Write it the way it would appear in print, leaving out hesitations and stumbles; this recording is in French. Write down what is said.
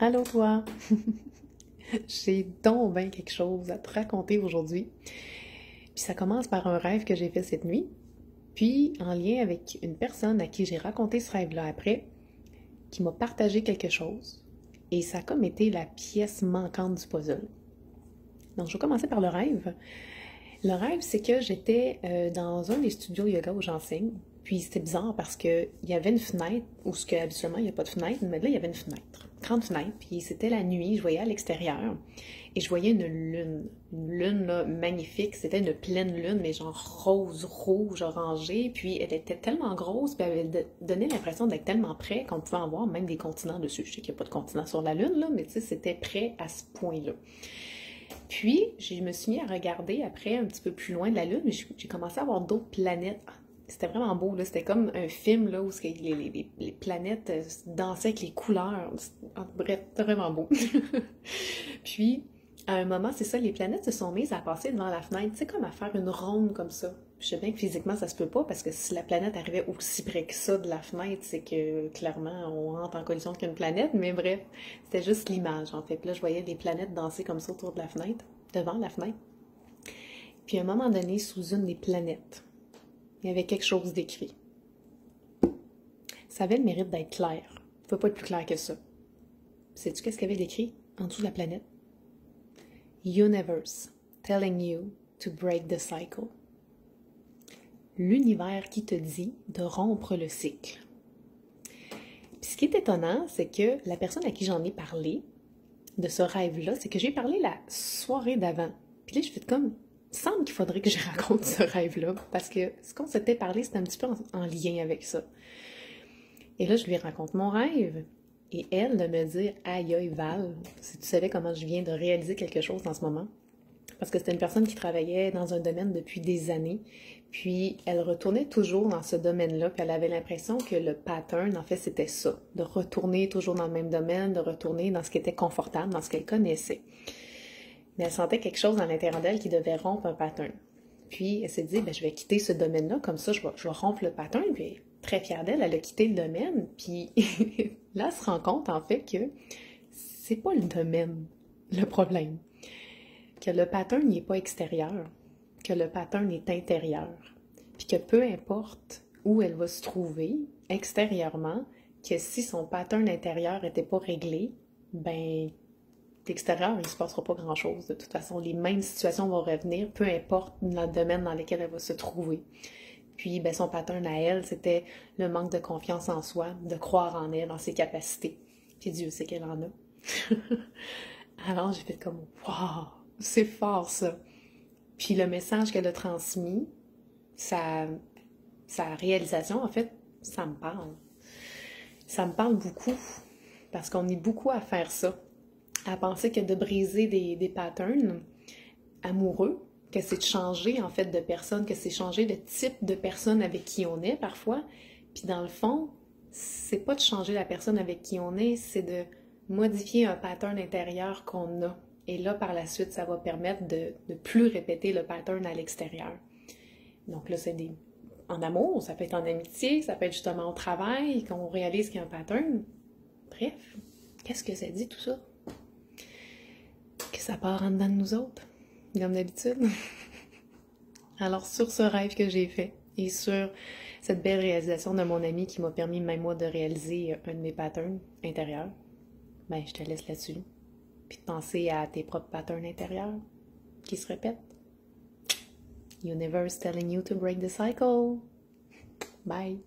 Allô toi! J'ai donc bien quelque chose à te raconter aujourd'hui. Puis ça commence par un rêve que j'ai fait cette nuit, puis en lien avec une personne à qui j'ai raconté ce rêve-là après, qui m'a partagé quelque chose. Et ça a comme été la pièce manquante du puzzle. Donc je vais commencer par le rêve. Le rêve, c'est que j'étais dans un des studios yoga où j'enseigne. Puis c'était bizarre parce qu'il y avait une fenêtre, où ce que habituellement il n'y a pas de fenêtre, mais là il y avait une fenêtre, grande fenêtre, puis c'était la nuit, je voyais à l'extérieur, et je voyais une lune là, magnifique, c'était une pleine lune, mais genre rose, rouge, orangée, puis elle était tellement grosse, puis elle avait donné l'impression d'être tellement près qu'on pouvait en voir même des continents dessus. Je sais qu'il n'y a pas de continent sur la lune, là, mais tu sais, c'était près à ce point-là. Puis, je me suis mis à regarder après un petit peu plus loin de la Lune, mais j'ai commencé à voir d'autres planètes. C'était vraiment beau, là. C'était comme un film là, où les planètes dansaient avec les couleurs. Bref, c'était vraiment beau. Puis, à un moment, c'est ça, les planètes se sont mises à passer devant la fenêtre, tu sais, comme à faire une ronde comme ça. Je sais bien que physiquement, ça se peut pas, parce que si la planète arrivait aussi près que ça de la fenêtre, c'est que clairement, on rentre en collision avec une planète, mais bref, c'était juste l'image, en fait. Puis là, je voyais les planètes danser comme ça autour de la fenêtre, devant la fenêtre. Puis à un moment donné, sous une des planètes, il y avait quelque chose d'écrit. Ça avait le mérite d'être clair. Ça ne peut pas être plus clair que ça. Sais-tu qu'est-ce qu'il y avait d'écrit en dessous de la planète? Universe, telling you to break the cycle. L'univers qui te dit de rompre le cycle. Puis ce qui est étonnant, c'est que la personne à qui j'en ai parlé de ce rêve-là, c'est que j'ai parlé la soirée d'avant. Puis là, je fais comme, il semble qu'il faudrait que je raconte ce rêve-là, parce que ce qu'on s'était parlé, c'était un petit peu en lien avec ça. Et là, je lui raconte mon rêve, et elle de me dire, aïe aïe Val, si tu savais comment je viens de réaliser quelque chose en ce moment, parce que c'était une personne qui travaillait dans un domaine depuis des années, puis elle retournait toujours dans ce domaine-là, puis elle avait l'impression que le pattern, en fait, c'était ça, de retourner toujours dans le même domaine, de retourner dans ce qui était confortable, dans ce qu'elle connaissait. Mais elle sentait quelque chose à l'intérieur d'elle qui devait rompre un pattern. Puis elle s'est dit, ben, je vais quitter ce domaine-là, comme ça je vais rompre le pattern, puis très fière d'elle, elle a quitté le domaine, puis là, elle se rend compte, en fait, que c'est pas le domaine, le problème. Que le pattern n'est pas extérieur, que le pattern est intérieur, puis que peu importe où elle va se trouver extérieurement, que si son pattern intérieur n'était pas réglé, ben l'extérieur, il ne se passera pas grand-chose. De toute façon, les mêmes situations vont revenir, peu importe le domaine dans lequel elle va se trouver. Puis, ben, son pattern à elle, c'était le manque de confiance en soi, de croire en elle, en ses capacités. Puis Dieu sait qu'elle en a. Alors, j'ai fait comme, waouh, c'est fort ça. Puis le message qu'elle a transmis, sa, sa réalisation, en fait, ça me parle. Ça me parle beaucoup, parce qu'on est beaucoup à faire ça, à penser que de briser des patterns amoureux, que c'est de changer en fait de personne, que c'est changer de type de personne avec qui on est parfois. Puis dans le fond, c'est pas de changer la personne avec qui on est, c'est de modifier un pattern intérieur qu'on a. Et là, par la suite, ça va permettre de ne plus répéter le pattern à l'extérieur. Donc là, c'est en amour, ça peut être en amitié, ça peut être justement au travail, qu'on réalise qu'il y a un pattern. Bref, qu'est-ce que ça dit tout ça? Que ça part en dedans de nous autres, comme d'habitude. Alors sur ce rêve que j'ai fait et sur cette belle réalisation de mon ami qui m'a permis même moi de réaliser un de mes patterns intérieurs, ben je te laisse là-dessus. Puis de penser à tes propres patterns intérieurs qui se répètent. Universe telling you to break the cycle. Bye.